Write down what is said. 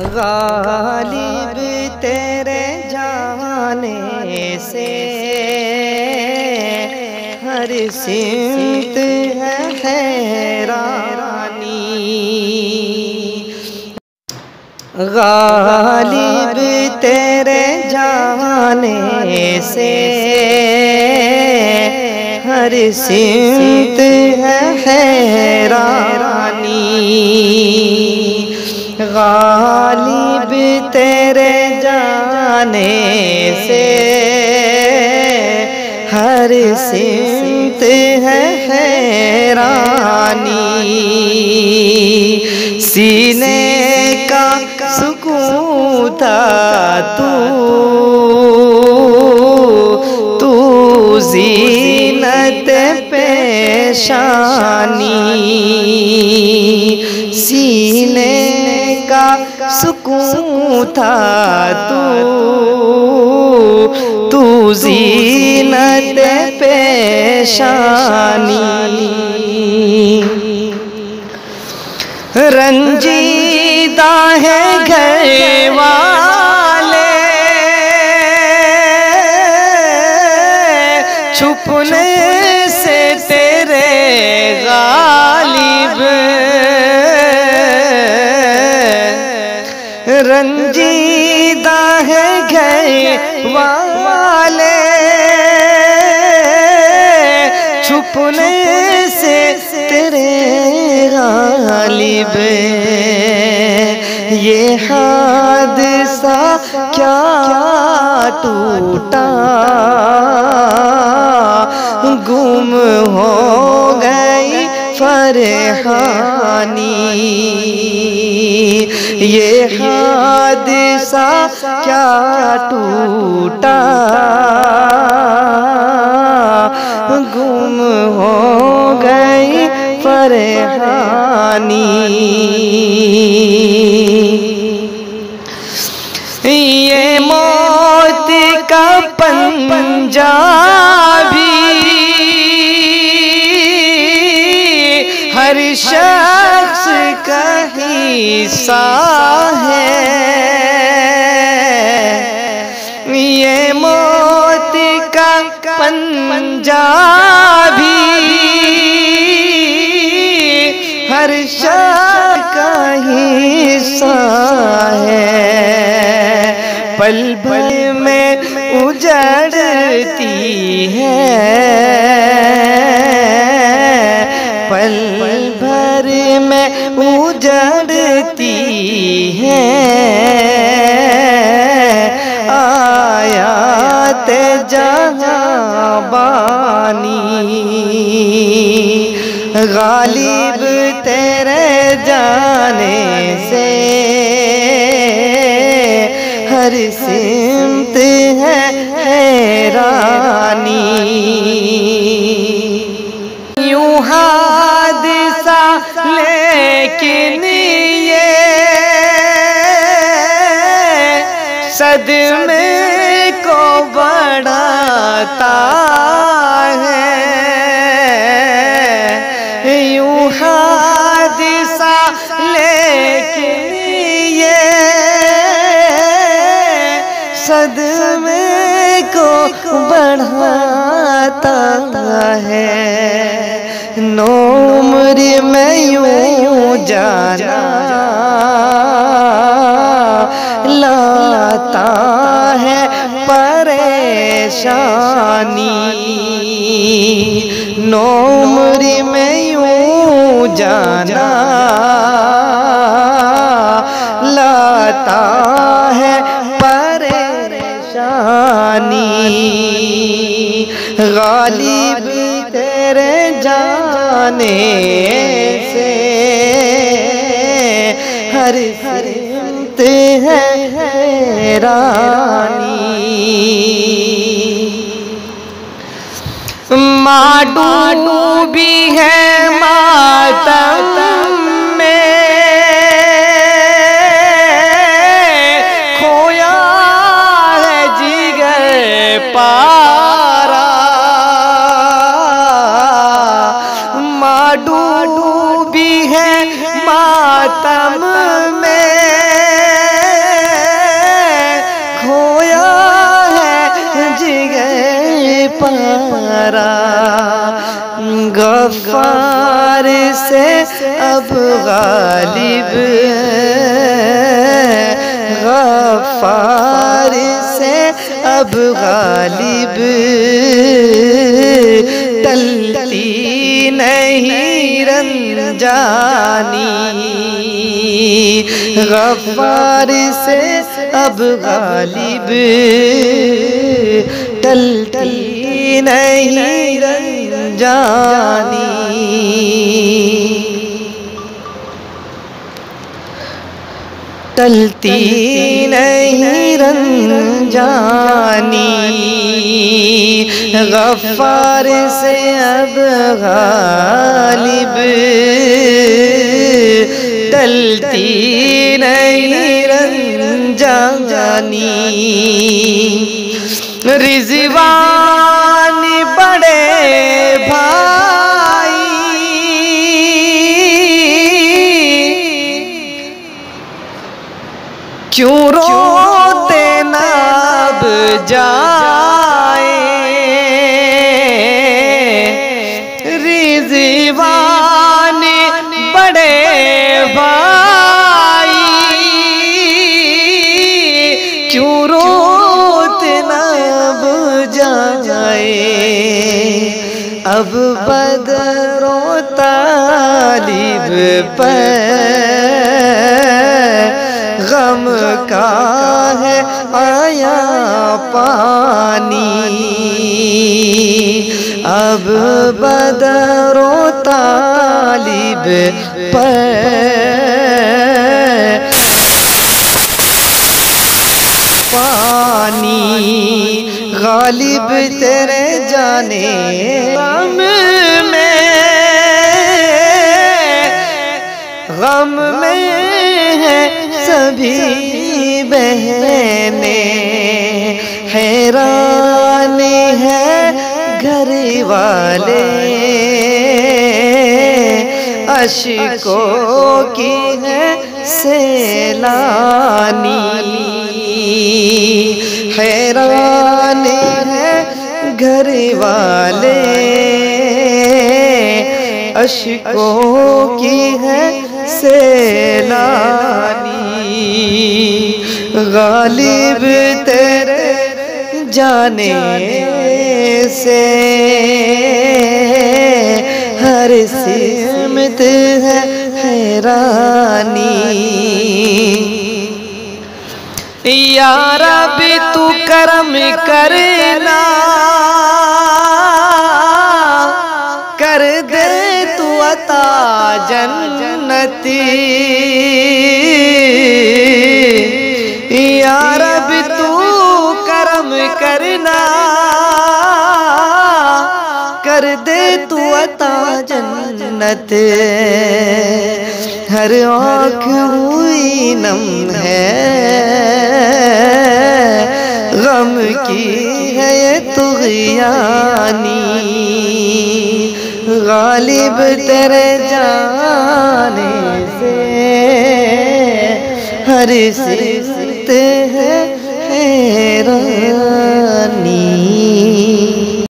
गालिब तेरे जाने से हर सिमत है हैरानी। गालिब तेरे जाने से हर सिमत है हैरानी। गालिब तेरे जाने से हर सिमत है हैरानी। सीने का सुकून था तू ज़ीनत पेशानी। सीने का सुकून था तू ज़ीनत पेशानी। रंजीदा है घर वाले छुपने से तेरे गालिब। रंजीदा है घर वाले छुपने से तेरे गालिब। ये हादसा क्या टूटा गुम हो गई फरहानी। ये हादसा क्या टूटा गुम हो गई फरहानी। ये मौत का पंजा भी हर शख्स का हिस्सा है। ये मौत का पंजा भी हर शख्स का हिस्सा है। पल भर में उजड़ती है, पल भर में उजड़ती है। आयात जहाँ बानी। गालिब तेरे जाने से हर सिमत है हैरानी। यूं हादसा लेकिन ये सदमे को बढ़ाता है। यूं हादसा लेकिन ये सदमे को बढ़ाता है। नो उम्र में यूं जाना लाता है परेशानी। नो उम्र में यूं जाना लाता है परेशानी। गालिब तेरे जाने से हर सिमत है हैरानी। माँ डूबी है मातम में, खोया है जिगर पारा। माँ डूबी है मातम में, पारा, गफ्फार से अब गालिब, गफ्फार से अब गालिब, टलती नहीं रंजानी, गफ्फार से अब गालिब, टलती नहीं रंजानी। टलती नहीं रंजानी, गफ्फार से अब गालिब, टलती नहीं रंजानी। रिज़वान बड़े भाई क्यों रोते ना अब जाए, रिज़वान बड़े भाई क्यों रोते ना अब जाए, अब बदरो तालिब पर गम का है आया पानी, अब बदरो तालिब पर पानी, गालिब तेरे जाने गम में है सभी बहनें, हैरान है घर वाले, अश्कों की है सैलानी, हैरान है घर वाले, अश्कों की है सैलानी, गालिब तेरे जाने से हर सिमत है हैरानी। या रब तू करम करना, कर दे तू अता जन्नती, या रब तू करम करना, कर दे तू अता जन्नत, हर आँख हुई नम है गम की है ये तुग़यानी, गालिब तेरे जाने से हर सिमत है